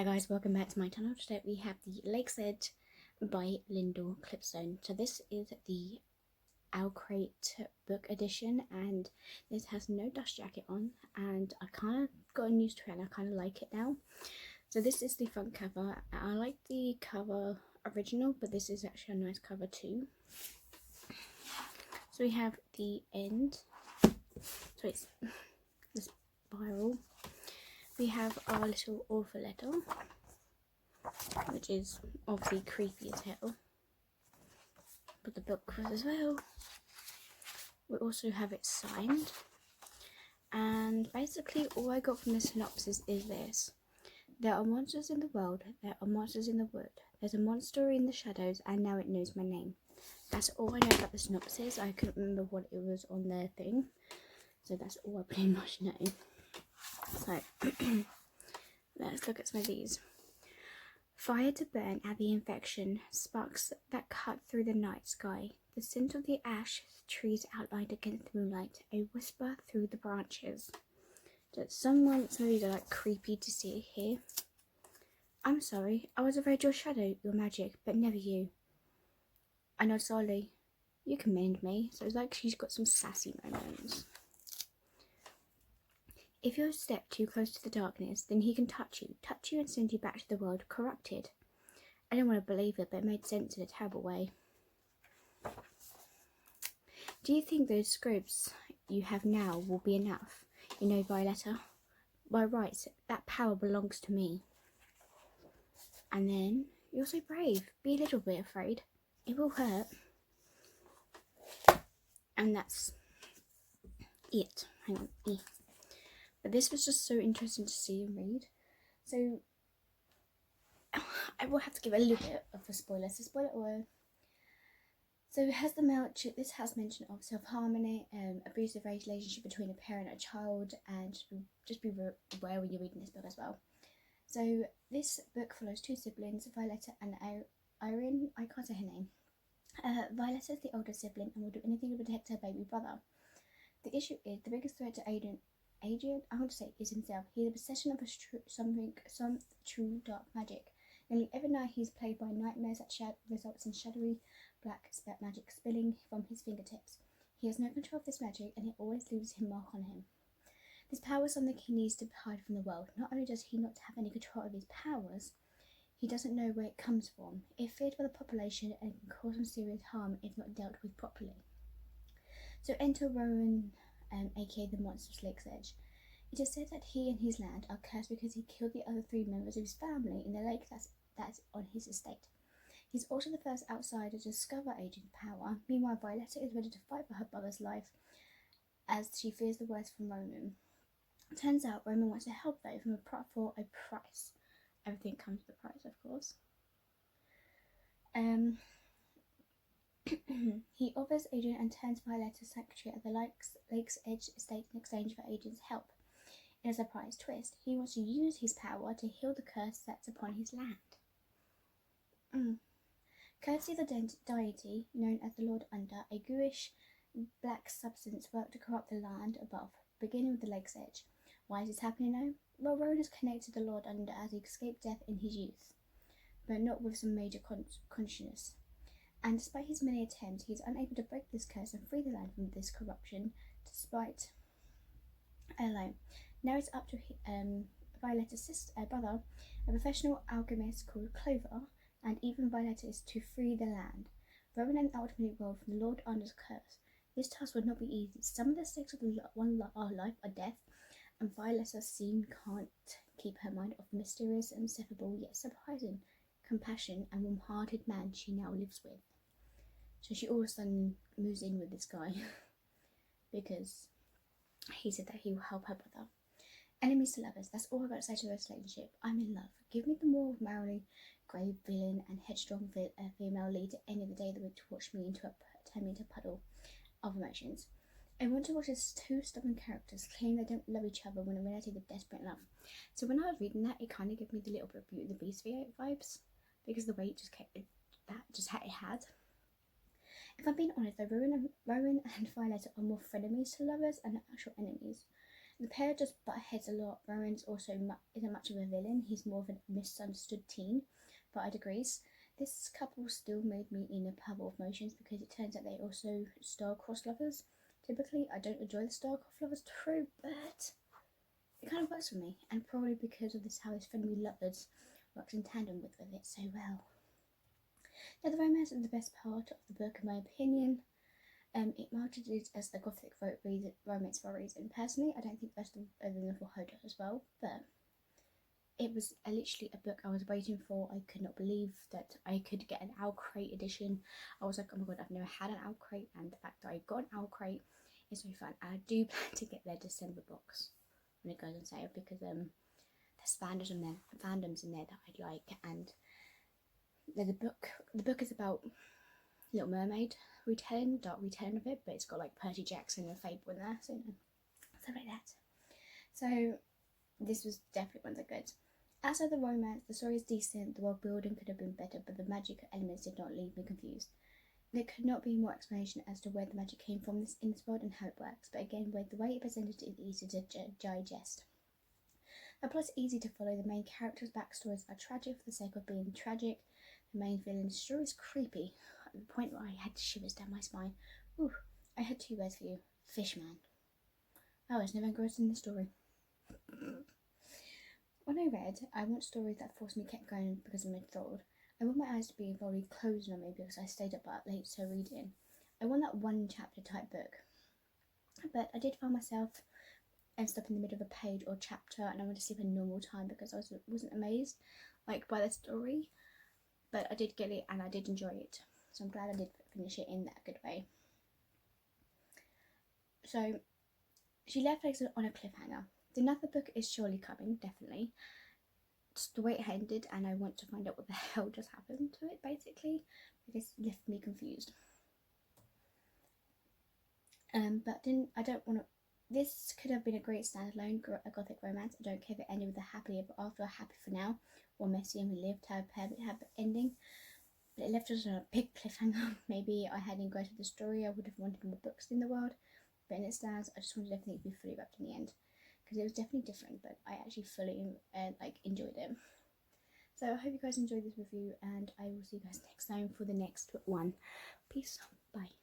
Hi guys, welcome back to my channel. Today we have the LakesEdge by Lyndall Clipstone. So this is the Crate book edition, and this has no dust jacket on, and I kind of gotten used to it and I kind of like it now. So this is the front cover. I like the cover original, but this is actually a nice cover too. So we have the end, so it's the spiral. We have our little author letter, which is obviously creepy as hell, but the book was as well. We also have it signed, and basically all I got from the synopsis is this: there are monsters in the world, there are monsters in the wood, there's a monster in the shadows, and now it knows my name. That's all I know about the synopsis. I couldn't remember what it was on their thing, so that's all I pretty much know. So let's look at some of these. Fire to burn at the infection, sparks that cut through the night sky, the scent of the ash trees outlined against the moonlight, a whisper through the branches. Some of these are like creepy to see here. I'm sorry, I was afraid your shadow, your magic, but never you. I nod slowly. You can mend me. So it's like she's got some sassy moments. If you step too close to the darkness, then he can touch you and send you back to the world corrupted. I didn't want to believe it, but it made sense in a terrible way. Do you think those scrubs you have now will be enough? You know, Violetta, by rights, that power belongs to me. And then, you're so brave. Be a little bit afraid. It will hurt. And that's it. Hang on. But this was just so interesting to see and read. So I will have to give a little bit of a spoiler. So spoiler alert. So it has this has mention of self-harmony, abusive relationship between a parent and a child, and just be aware when you're reading this book as well. So this book follows two siblings, Violetta and Irene. I can't say her name. Violetta is the older sibling and will do anything to protect her baby brother. The issue is the biggest threat to Adrian, I want to say, is himself. He has a possession of some true dark magic. Nearly every night he is plagued by nightmares that results in shadowy black magic spilling from his fingertips. He has no control of this magic, and it always leaves his mark on him. This power is something he needs to hide from the world. Not only does he not have any control of his powers, he doesn't know where it comes from. It's feared by the population and can cause some serious harm if not dealt with properly. So enter Rowan, aka the monstrous LakesEdge. It is said that he and his land are cursed because he killed the other three members of his family in the lake that's on his estate. He's also the first outsider to discover Adrian's power. Meanwhile, Violetta is ready to fight for her brother's life as she fears the worst from Roman. Turns out Roman wants to help though for a price. Everything comes with a price, of course. He offers Adrian and turns Violetta's sanctuary at the LakesEdge estate in exchange for Adrian's help. In a surprise twist, he wants to use his power to heal the curse that's upon his land. Courtesy of the deity known as the Lord Under, a ghoulish black substance worked to corrupt the land above, beginning with the LakesEdge. Why is this happening now? Well, Rowan is connected to the Lord Under as he escaped death in his youth, but not with some major consciousness. And despite his many attempts, he is unable to break this curse and free the land from this corruption, despite alone. Now it's up to Violetta's brother, a professional alchemist called Clover, and even Violetta is to free the land. Rowan and ultimately roll from the Lord Under's curse. This task would not be easy. Some of the stakes of our life are death, and Violetta can't keep her mind off the mysterious and ineffable yet surprising compassion and warm-hearted man she now lives with. So she all of a sudden moves in with this guy because he said that he will help her brother. Enemies to lovers, that's all I've got to say to this relationship. I'm in love. Give me the more morally grey villain and headstrong female lead any of the day that would turn me into a puddle of emotions. I want to watch these two stubborn characters claim they don't love each other when in reality they're desperate love. So when I was reading that, it kind of gave me the little bit of Beauty and the Beast vibes, because the way it had. If I'm being honest, though, Rowan and Violetta are more frenemies to lovers and actual enemies. The pair just butt heads a lot. Rowan's also isn't much of a villain. He's more of a misunderstood teen for either Grace. This couple still made me in a puddle of emotions because it turns out they also star-crossed lovers. Typically, I don't enjoy the star-crossed lovers trope, but it kind of works for me, and probably because of this how his friendly lovers works in tandem with it so well. Now, the romance is the best part of the book, in my opinion. It marketed it as the gothic romance for a reason. Personally, I don't think that's the Lyndall does as well, but it was literally a book I was waiting for. I could not believe that I could get an Owl Crate edition. I was like, oh my god, I've never had an Owl Crate, and the fact that I got an Owl Crate is so fun. And I do plan to get their December box when it goes on sale, because there's fandoms in there that I like, and there's a book. The book is about Little Mermaid dark retelling of it, but it's got like Percy Jackson and Fable in there, so stuff like that. So this was definitely one of the goods. Outside the romance, the story is decent, the world building could have been better, but the magic elements did not leave me confused. There could not be more explanation as to where the magic came from in this world and how it works, but again, the way it presented it is easy to digest. The plot is easy to follow. The main characters' backstories are tragic for the sake of being tragic. The main villain's story is creepy, at the point where I had shivers down my spine. Ooh, I had 2 words for you. Fishman. Oh, it's never engrossed in the story. When I read, I want stories that forced me to keep going because I'm enthralled. I want my eyes to be fully closed on me because I stayed up late so reading. I want that one chapter type book. But I did find myself stop in the middle of a page or chapter, and I went to sleep in normal time because I wasn't amazed by the story. But I did get it and I did enjoy it. So I'm glad I did finish it in that good way. So she left us on a cliffhanger. Another book is surely coming, definitely. Just the way it ended, and I want to find out what the hell just happened to it, basically, because it left me confused. But I don't want to. This could have been a great standalone gothic romance. I don't care if it ended with a happily ever after, happy for now, or messy and we lived to have ending. But it left us on a big cliffhanger. Maybe I had engrossed with the story. I would have wanted more books in the world. But in its stance, I just wanted everything to be fully wrapped in the end, because it was definitely different. But I actually fully enjoyed it. So I hope you guys enjoyed this review, and I will see you guys next time for the next one. Peace. Bye.